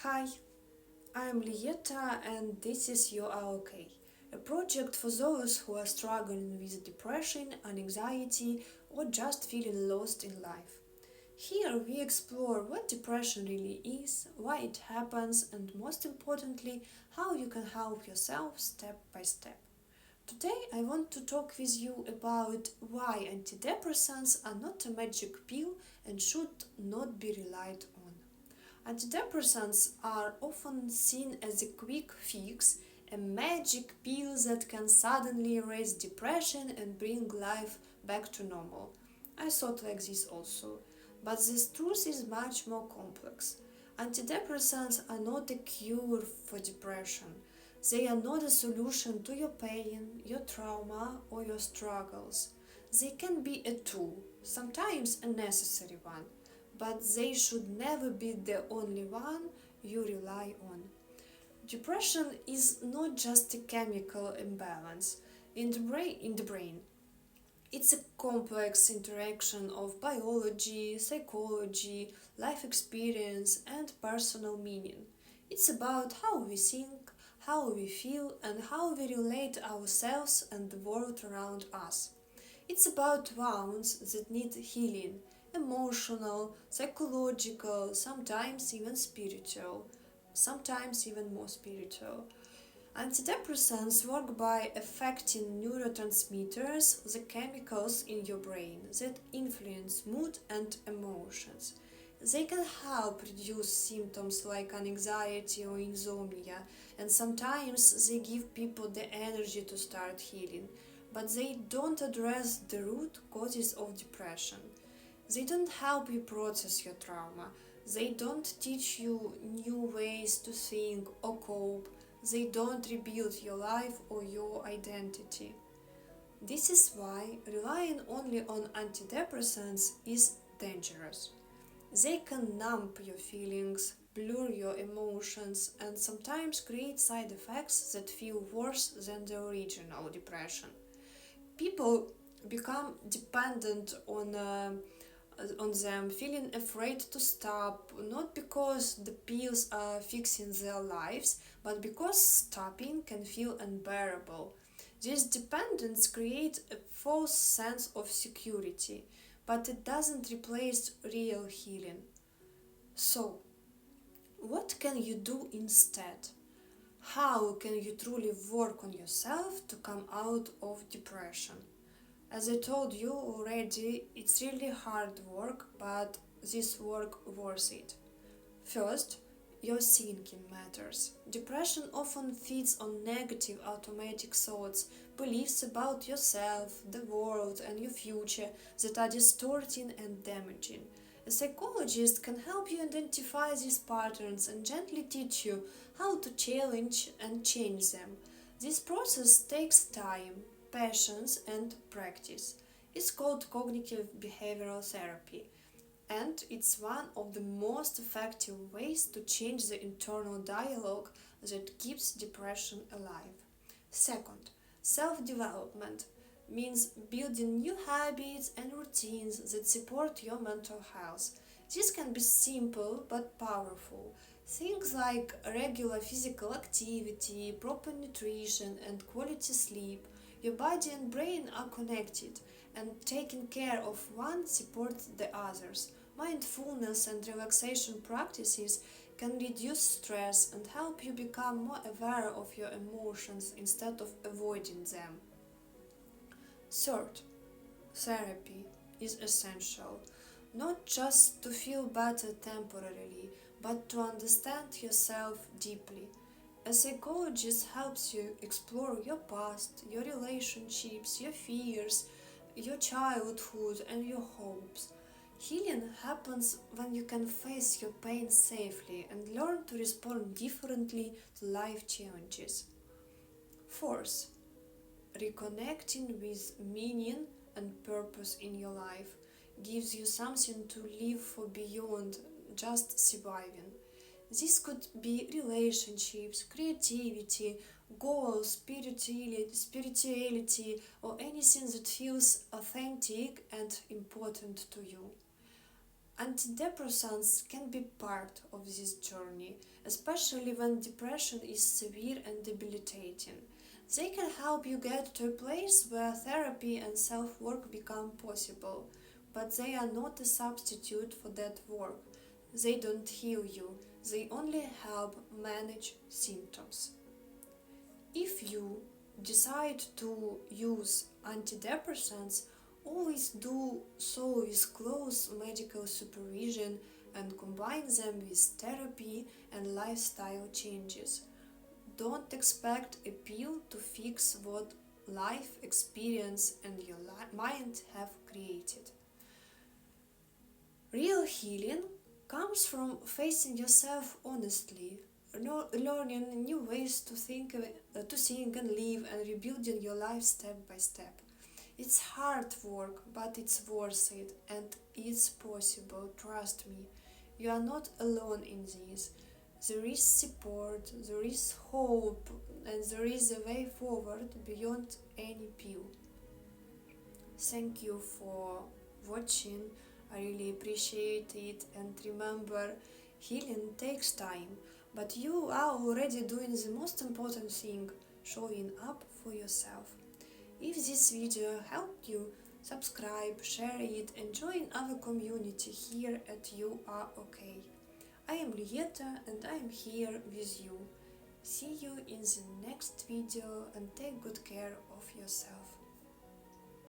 Hi, I am Lietta and this is You Are Okay, a project for those who are struggling with depression, anxiety, or just feeling lost in life. Here we explore what depression really is, why it happens, and most importantly, how you can help yourself step by step. Today I want to talk with you about why antidepressants are not a magic pill and should not be relied on. Antidepressants are often seen as a quick fix, a magic pill that can suddenly erase depression and bring life back to normal. I thought like this also, but this truth is much more complex. Antidepressants are not a cure for depression. They are not a solution to your pain, your trauma, or your struggles. They can be a tool, sometimes a necessary one, but they should never be the only one you rely on. Depression is not just a chemical imbalance in the brain. It's a complex interaction of biology, psychology, life experience, and personal meaning. It's about how we think, how we feel, and how we relate ourselves and the world around us. It's about wounds that need healing, emotional, psychological, sometimes even spiritual, sometimes even more spiritual. Antidepressants work by affecting neurotransmitters, the chemicals in your brain that influence mood and emotions. They can help reduce symptoms like anxiety or insomnia, and sometimes they give people the energy to start healing, but they don't address the root causes of depression. They don't help you process your trauma. They don't teach you new ways to think or cope. They don't rebuild your life or your identity. This is why relying only on antidepressants is dangerous. They can numb your feelings, blur your emotions, and sometimes create side effects that feel worse than the original depression. People become dependent on them, feeling afraid to stop, not because the pills are fixing their lives, but because stopping can feel unbearable. This dependence creates a false sense of security, but it doesn't replace real healing. So, what can you do instead? How can you truly work on yourself to come out of depression? As I told you already, it's really hard work, but this work worth it. First, your thinking matters. Depression often feeds on negative automatic thoughts, beliefs about yourself, the world, and your future that are distorting and damaging. A psychologist can help you identify these patterns and gently teach you how to challenge and change them. This process takes time, patience, and practice. It's called cognitive behavioral therapy, and it's one of the most effective ways to change the internal dialogue that keeps depression alive. Second, self development means building new habits and routines that support your mental health. This can be simple but powerful. Things like regular physical activity, proper nutrition, and quality sleep. Your body and brain are connected, and taking care of one supports the others. Mindfulness and relaxation practices can reduce stress and help you become more aware of your emotions instead of avoiding them. Third, therapy is essential, not just to feel better temporarily, but to understand yourself deeply. A psychologist helps you explore your past, your relationships, your fears, your childhood, and your hopes. Healing happens when you can face your pain safely and learn to respond differently to life challenges. Fourth, reconnecting with meaning and purpose in your life gives you something to live for beyond just surviving. This could be relationships, creativity, goals, spirituality, or anything that feels authentic and important to you. Antidepressants can be part of this journey, especially when depression is severe and debilitating. They can help you get to a place where therapy and self work become possible, but they are not a substitute for that work. They don't heal you, they only help manage symptoms. If you decide to use antidepressants, always do so with close medical supervision and combine them with therapy and lifestyle changes. Don't expect a pill to fix what life experience and your mind have created. Real healing comes from facing yourself honestly, learning new ways to think and live, and rebuilding your life step by step. It's hard work, but it's worth it, and it's possible. Trust me, you are not alone in this. There is support, there is hope, and there is a way forward beyond any pill. Thank you for watching. I really appreciate it, and remember, healing takes time, but you are already doing the most important thing, showing up for yourself. If this video helped you, subscribe, share it, and join our community here at You Are Okay. I am Lietta and I am here with you. See you in the next video and take good care of yourself.